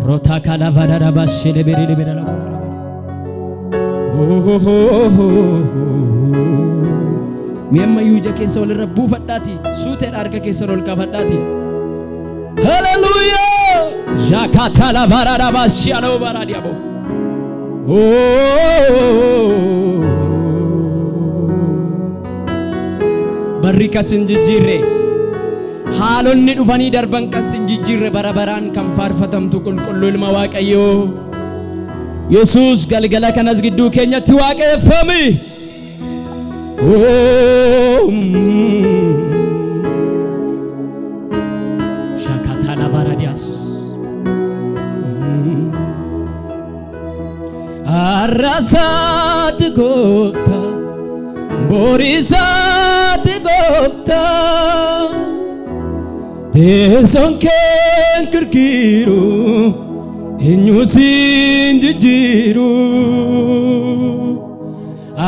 Rota kalavara bashele berele berala. Miamma yuja keessa wal rabbuu fadhaati suutee arga keessa ol kaafadhaati. Hallelujah jakata la varara bashalo baradiabo. Barri kasin jijjiirre haalonni dhufanii darban kasin jijjiirre barabaraan kan faarfatamtu qulqulluu ilma Waaqayyoo Yesuus galgala kanas gidduu keenyatti waaqeffami. Shakata la varadias arrasat gofta borisat gofta tesonken kirkiru enyusin jijiru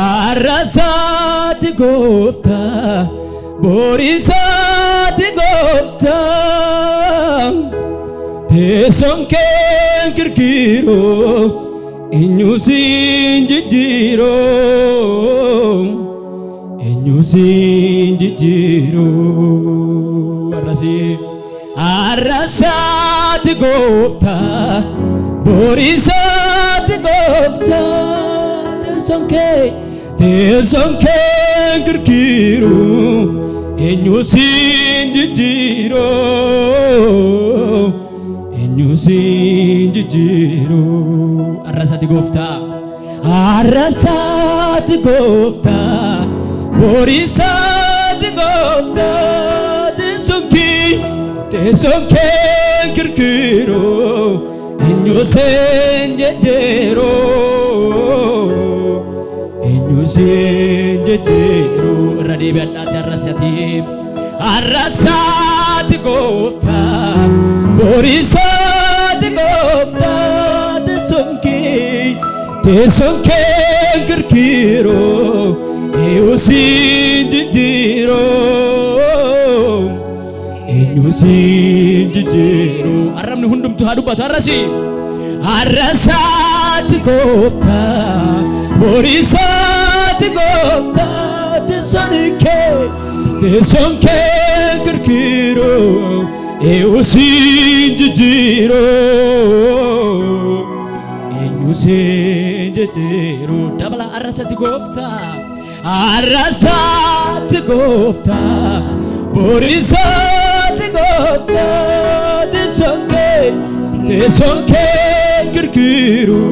arrasat gofta borisat gofta tesonken kirkiru enyusin jijiru enyusin jijiru arrasat gofta borisat gofta tesonke kirkiru enyusin jijiru enyusin jijiru arrasat gofta borisat gofta tesonke kirkiru enyusin jijiru enyusin jijiru radibe adati arrasat gofta borisat gofta tesonke kirkiru enyusin jijiru enyusin jijiru arramni hundumtu hadubatu arrasat gofta borisat gofta tesonke kirkiru enyusin jijiru enyusin jijiru dabala arrasat gofta borisat gofta tesonke kirkiru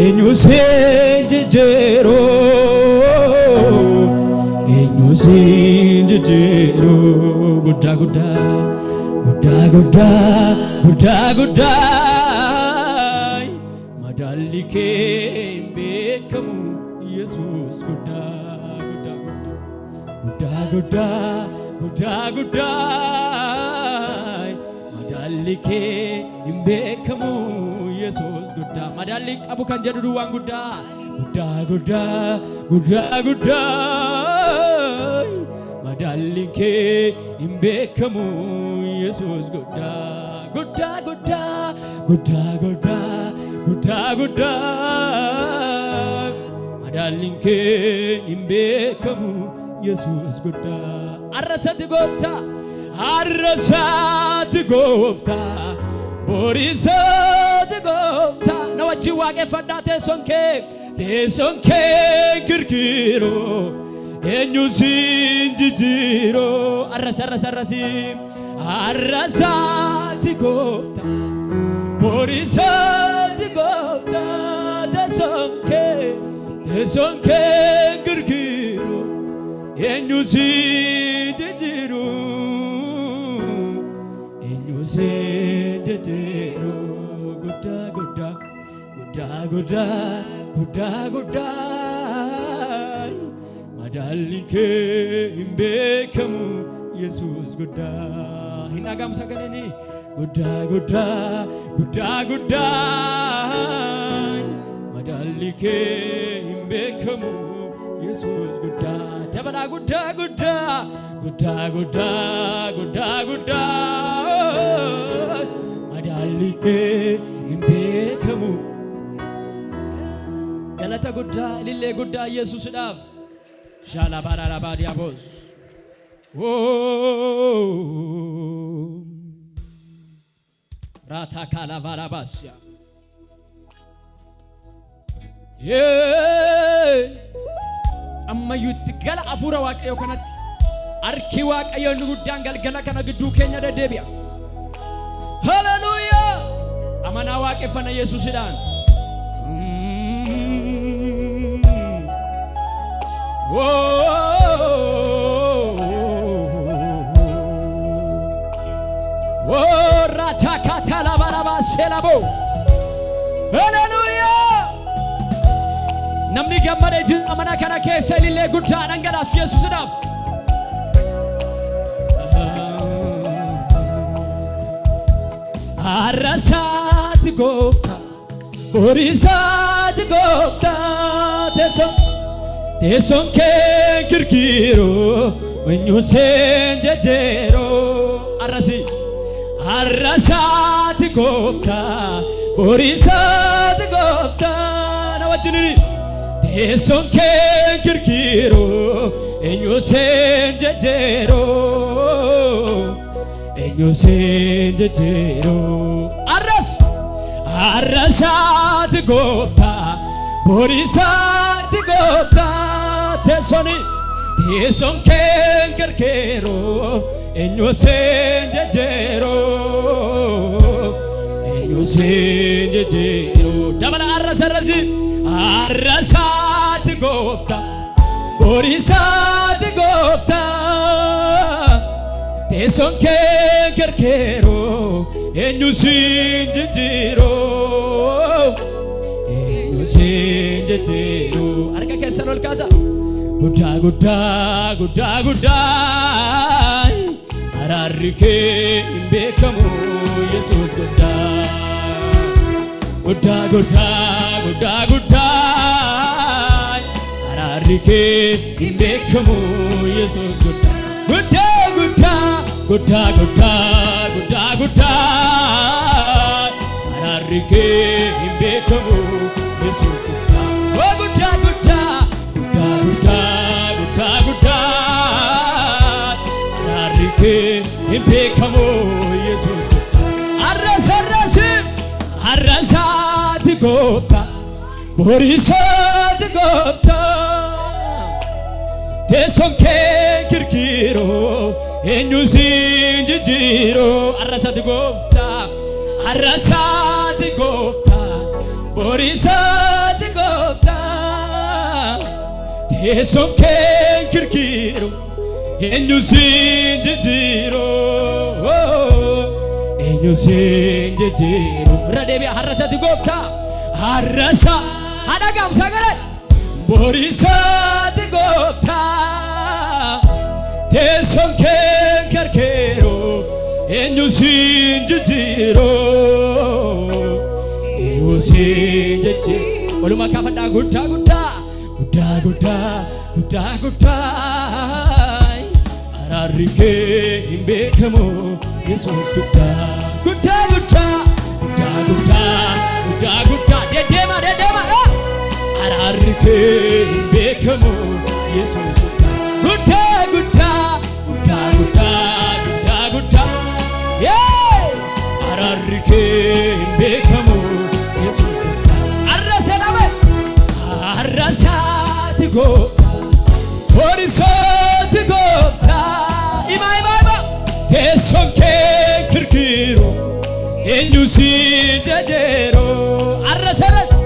enyusin jijiru enyusin jijiru gudda madallike bekamu Yesus gudda madallike bekamu Yesus gudda madallik abu kan jedhu duwwaan gudda madallike bekamu Yesus gudda madallike bekamu Yesus gudda arrasat gofta borisat gofta nawachi waaqeffadhaa tesonke kirkiru enyusin jijiru arrasat gofta borisat gofta tesonke kirkiru enyusin jijiru gudda madallike bekamu Yesus gudda hinagam sagaleni gudda madallike bekamu ኢየሱስ ጉዳ ደበላ ጉዳ ጉዳ ጉዳ ጉዳ ጉዳ ጉዳ ማዳልኬ እምቤከሙ ገለተ ጉዳ ሊሌ ጉዳ ኢየሱስ ዳፍ ሻላ ባራራ ባዲያቦስ ራታ ካላ ባራባስያ አማዩት ገላ አፉራ ዋቀዮ ከነት አርኪ ዋቀዮ ንጉዳን ገልገላ ከነ ግዱ ከኛ ደደቢያ ሃሌሉያ አማና ዋቀ ፈነ ኢየሱስ ዳን ራታ ካታላ ባራባሴላቦ ሃሌሉያ namni gammade amana kana keessa illee guddaa dhangalaas Yesuusidhaaf arrasaati gooftaa borisaati gooftaa teessoon kee kirkiiroo eenyuuseen jejjeeroo arrasaati gooftaa borisaati gooftaa na wajjinini teessoon kee kirkiiroo eenyuuseen jejjeeroo arrasaati gooftaa borisaati gooftaa teessoon kee kirkiiroo eenyuuseen jejjeeroo dabala arrasarrasi arrasaati gooftaa borisaati gooftaa teessoon kee kirkiiroo eenyuuseen jejjeeroo harka keessan ol kaasa guddaa guddaa guddaa guddaa araarri kee hin beekamu Yesuus guddaa guddaa guddaa guddaa guddaa araarri kee hin beekamu Yesuus guddaa guddaa guddaa guddaa guddaa guddaa guddaa araarri kee hin beekamu Yesuus guddaa guddaa guddaa guddaa guddaa guddaa guddaa araarri kee hin beekamu Yesuus guddaa arrasaati gooftaa borisaati gooftaa teessoon kee kirkiiroo eenyuuseen jejjeeroo arrasaati gooftaa borisaati gooftaa teessoon kee kirkiiroo eenyuuseen jejjeeroo radeebiyaa arrasaati gooftaa arrasa hadagam sagale borisaati gooftaa teessoon kee kirkiiroo eenyuuseen jejjeeroo walumaa kaafadhaa guddaa guddaa guddaa guddaa guddaa guddaa araarri kee hin beekamu Yesuus guddaa guddaa guddaa guddaa guddaa guddaa guddaa deddeema araarri kee hin beekamu Yesuus guddaa guddaa guddaa guddaa guddaa guddaa araarri kee hin beekamu Yesuus arrasaati gooftaa borisaati gooftaa ima teessoon kee kirkiiroo eenyuuseen jejjeeroo arrasaati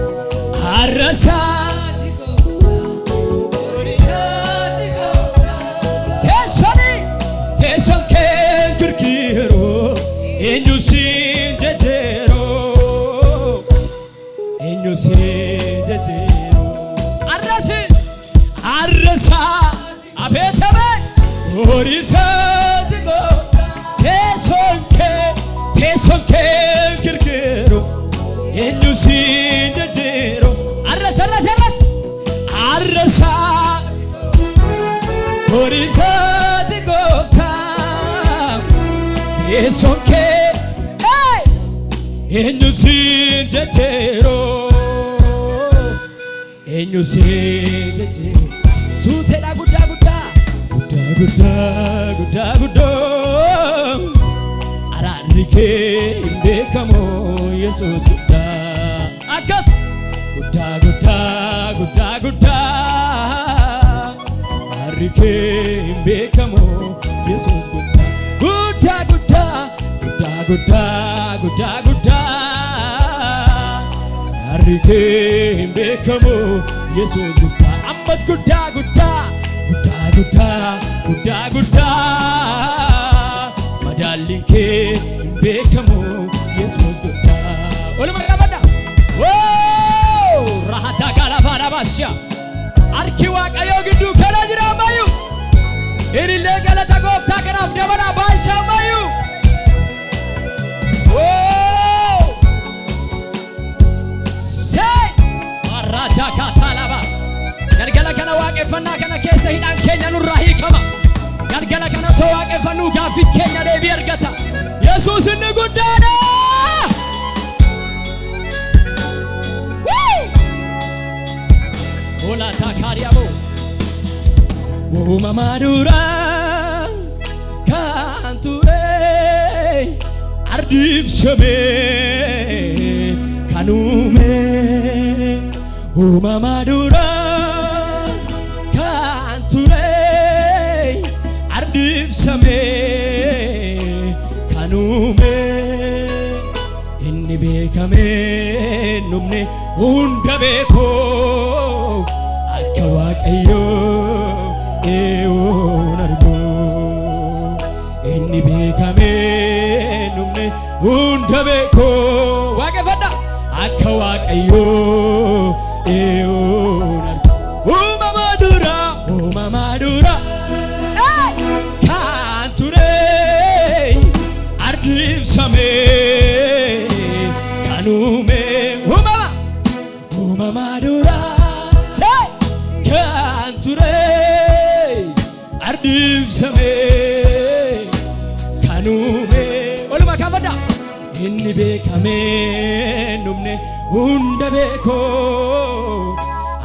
teessoon kee kirkiiroo eenyuuseen jejjeeroo arrasaati abeetame borisaati gooftaa teessoon kee kirkiiroo eenyuuseen jejjeeroo arrasaati Horisati gofta Esonke Enyu sinjejero Enyu sinjejero Sute da guda guda Guda guda guda guda Ararike imbekamo Yesus guda Akas Guda guda guda guda Ararike imbekamo Yesus guda Guda guda guda guda guda guda Ararike imbekamo Yesus guda Ammas guda guda guda guda guda guda Madalinke imbekamo Yesus guda Oluma kabada Wow rahata kala fara basya Arki waaqayyo giddu kana jira mayu Irille galata gooftaa kanaaf dabala baay'ishaa mayu Wow Say Arrata katalaba Galgala kana waaqeffannaa kana keessa hidhaan keenya nurraa hiikama Galgala kana too waaqeffannuu gaaffii keenya deebii argata Yesuus inni guddaadha Ola takariabo Uumama dura kan ture ardiif shamee kan uume Uumama dura kan ture ardiif shamee kan uume Inni beekame numne hunda beekoo Akka waaqayyo eewoon argu Inni beekame numne hunda beekoo Waaqeffadha Akka waaqayyo eewoon argu Uumama dura kan ture ardiif shamee kan uume Uumama dura kan ture ardiif shamee kan uume Oluma kabada Inni beekame numne hunda beekoo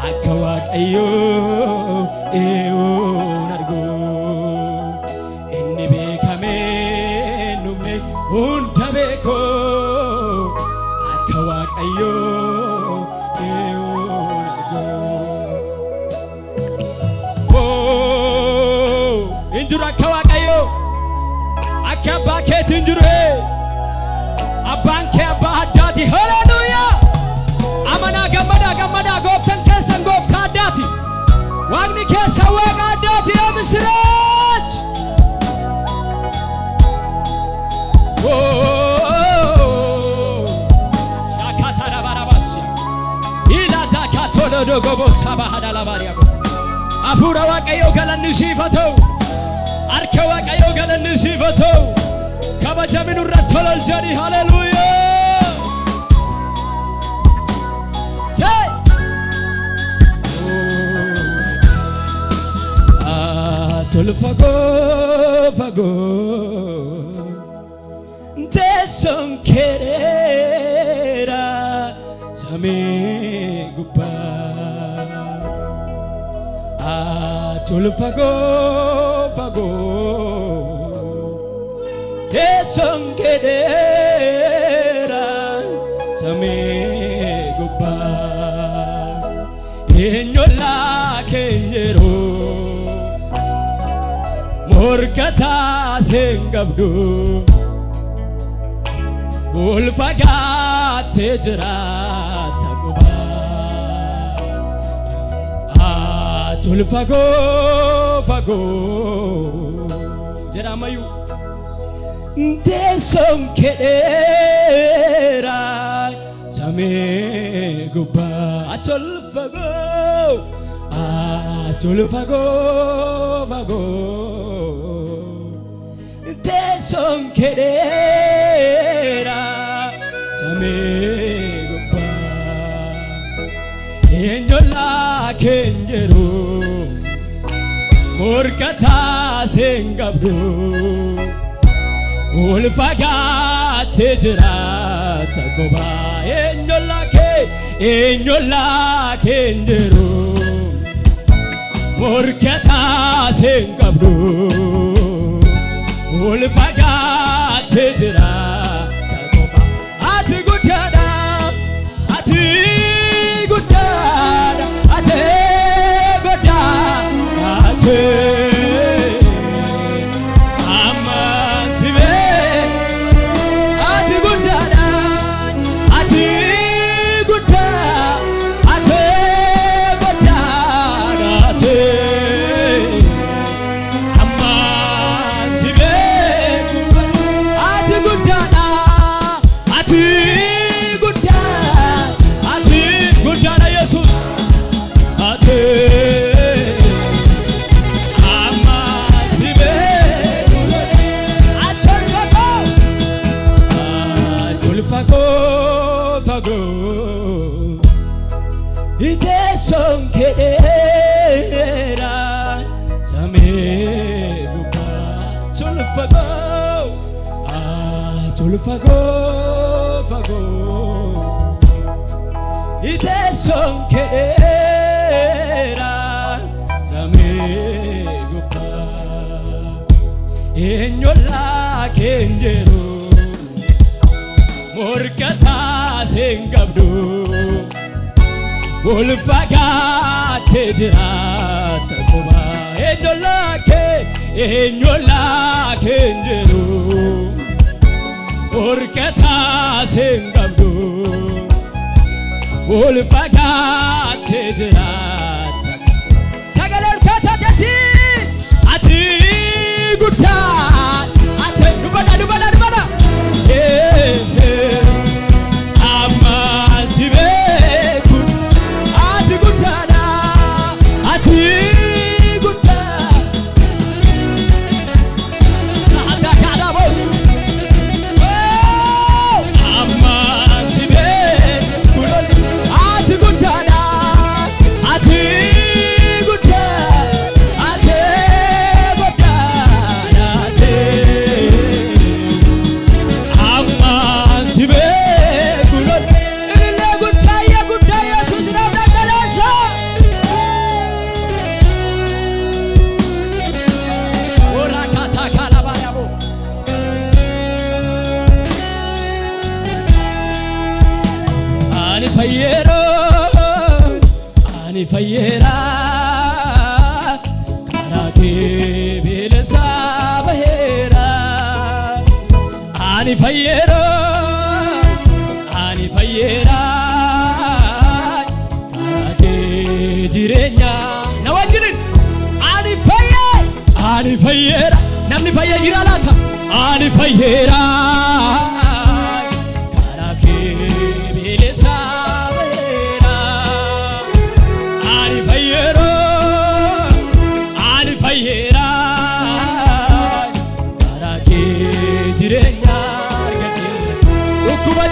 Akka waaqayyo eewoon argu Inni beekame numne hunda beekoo Akka waaqayyo eewoon argu Injuru akka waaqayyo Akka abbaa keetii injuru Abbaan kee abbaa addaati Haleluuyaa Amanaa gammadaa gooftaan keessan gooftaa addaati Waaqni keessan waaqa addaati Misiraach Shakata rabarabasya Ilata katolo dogobo sabahada labaria Afuura waaqayyo galanni siifatau Harka waaqayyo galanni siifatau Kabajamni nurra tolol jedhi haleluuyaa Say Tol fago Deson kerera Samee gubbaa Tol fago Deson kerera Samee gubbaa Enyola kenyero Morkata sengabdu Ulfagate jirata guba Tulfago jiramayu Deson kedera Samee guba Tulfago Deson kedera Samee guba Enyola kenjeru morkata sengabdu ulfagaate jiraata goba eenyolla kenderu morkata sengabdu ulfagaate jiraata goba ati guddaadha ati guddaadha ati guddaadha ati fago ite sonkera samegupa enyola kenjero morkata sengabdu ulfagate jirata goba enyola kenjero morkata sengabdu ulfagate jirata sagalol kasatati ati gutta ati dubana amazibe ati gutta ati gutta ani fayyera karake bilesa bahera ani fayyera karake jirenya nawajinin ani fayyera namni fayya jiralata ani fayyera karake bilesa fayyera karake jirenya argate ukuba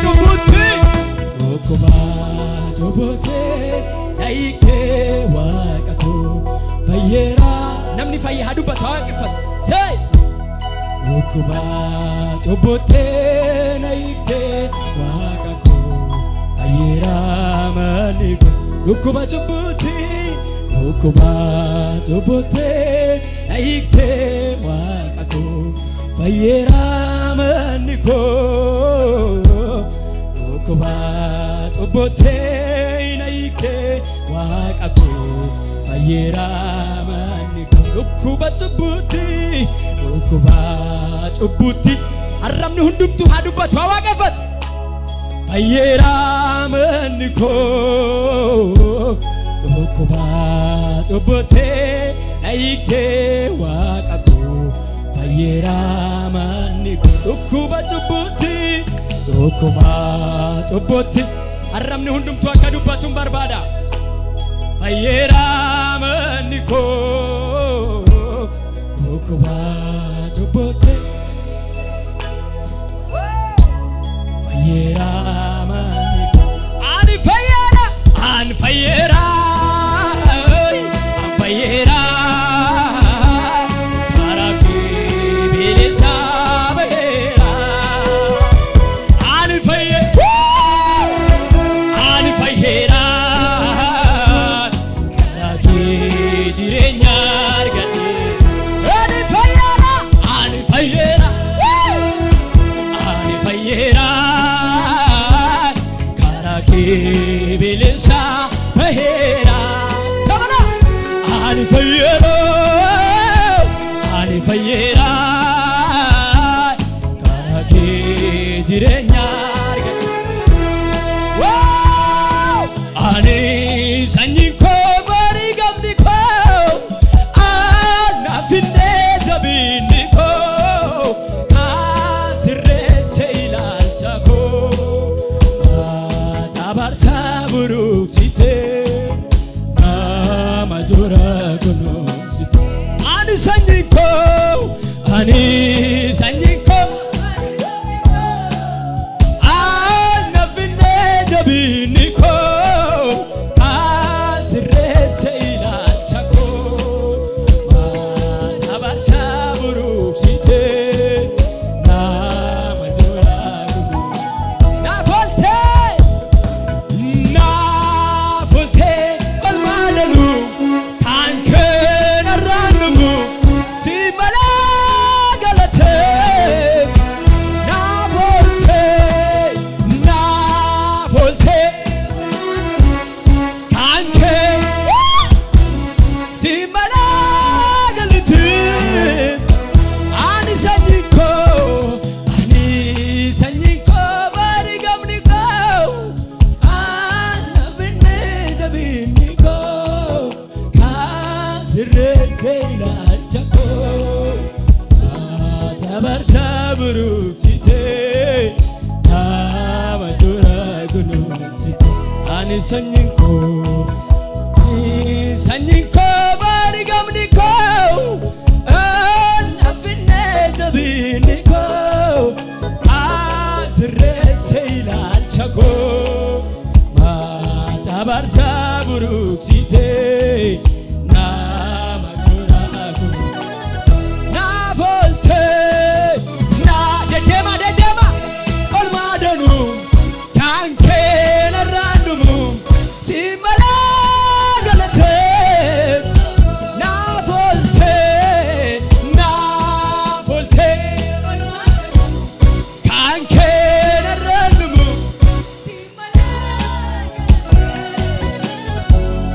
jobote naike waqatu fayyera namni fayya haduba tawaqifat say ukuba jobote naike waqatu fayyera maliko ukuba jobote naikte waqatu fayyera maniko ukuba jobote naikte waqatu fayyera maniko ukuba jobote arramni hundumtu hadubatu waqafat fayyera maniko ukuba jobote naikte waqatu fayyera maniko ukuba jobote arramni hundumtu akadubatum barbada fayyera maniko ukuba jobote fayyera maniko ani fayyera fayyera ani fayyera karake bilisa fayyera tamana ani fayyera karake jirenya wow ani sanyiko bari gamniko ana finde zabiniko azre seilal chako tabar saburu site amajura kuno site ani sanyiko ana finde zabiniko azre seilal chako tabar saburu site amajura kuno na volte balmanalu kanke narranumu simala galate na volte kanke simala galate ani sanyiko bari gamniko ana binne dabiniko kazre seila chako tabar sabru site amajura gunu site ani sanyiko bari gamniko ana binne dabiniko kazre seila chako tabar sabru site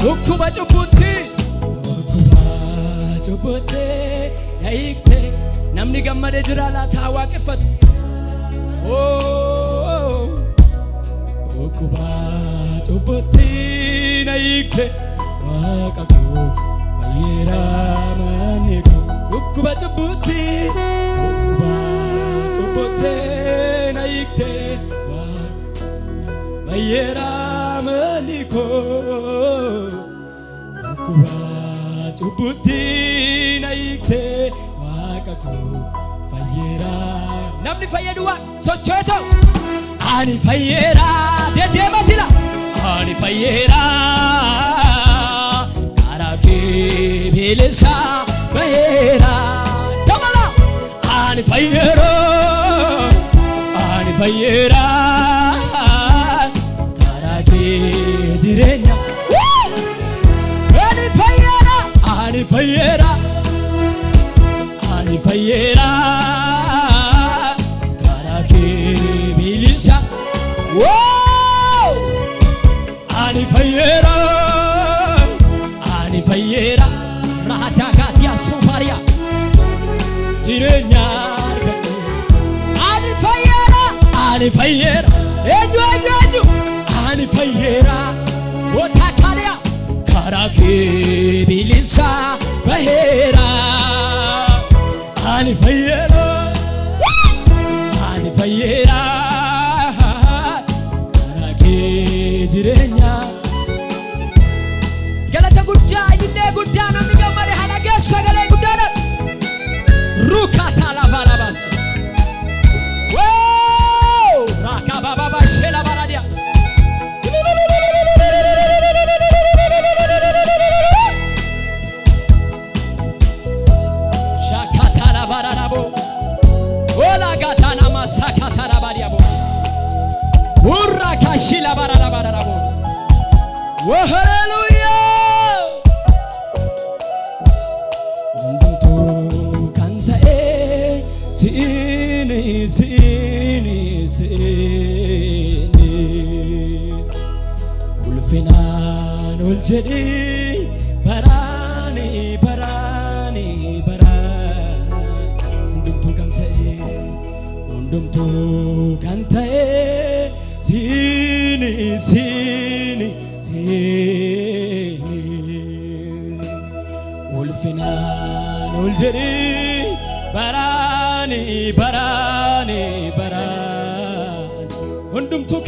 Ukuba cubuti naikte namni gammade jira la tawaqifat oh ukuba cubuti naikte waqaqo fayyera maniko ukuba cubuti naikte fayyera maniko ukuba cubuti naikte waqaqo fayyera namni fayyadua sochoto ani fayyera dedematila ani fayyera karake bilisa fayyera tamala ani fayyera karake zirenya ani fayyera karake bilisa wow ani fayyera rahata katia suparia jirenya ani fayyera enyu ani fayyera otakaria karake bilisa fayyera ani fayyera karake jirenya galata gudda ille gudda namni gammade halaga sagale gudda rukata la barabas wow rakababa bashela baradia shakata la barabo ola gatana masakata la bariabo urra kashila barabo oh hallelujah siini ulfinaan ol jedhii baraani hundumtuu kan ta'e siini ulfinaan ol jedhii baraani hundumtuu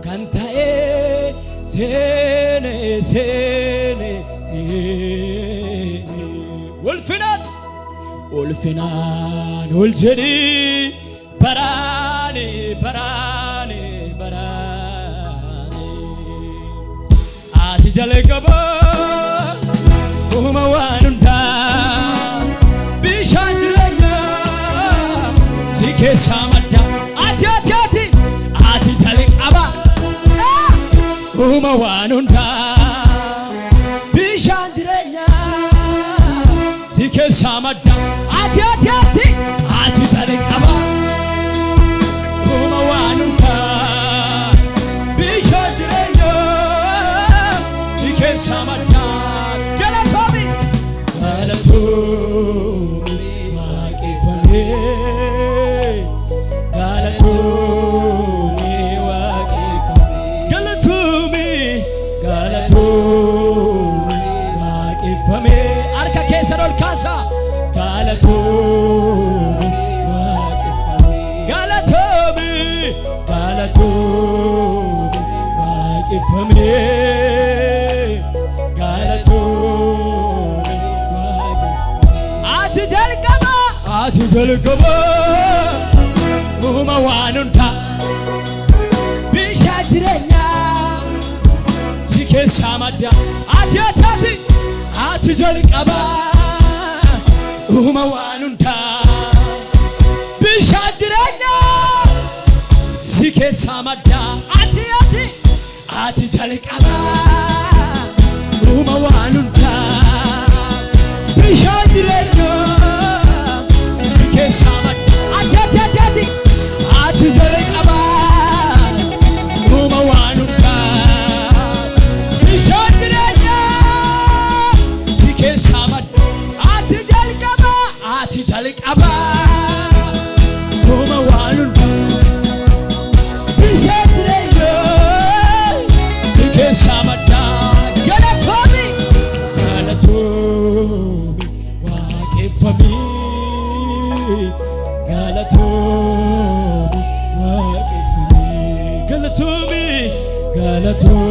kan ta'e siini ulfinaan ol jedhii baraani ati jalqaba uuma waan hundaa bishaan jireenyaa si keessaa madda ati jalqaba uuma waan hundaa bishaan jireenyaa si keessaa madda ati jalqaba uuma waan hundaa bishaan jireenyaa si keessaa madda galatoomii waaqeffamee waaqeffamee harka keessa ol kaasa galatoomii waaqeffamee ati jalqaba uuma waan hundaa bishaan jireenyaa si keessaa madda ati jalqaba uuma waan hundaa bishaan jireenyaa si keessaa madda ati jalqaba uuma waan hundaa bishaan jireenyaa si keessaa madda ati jalqaba uuma waan hundaa bishaan jireenyaa si keessaa madda ati jalqaba uuma waan hundaa bishaan jireenyaa si keessaa madda galatoomii waaqeffamee galatoomii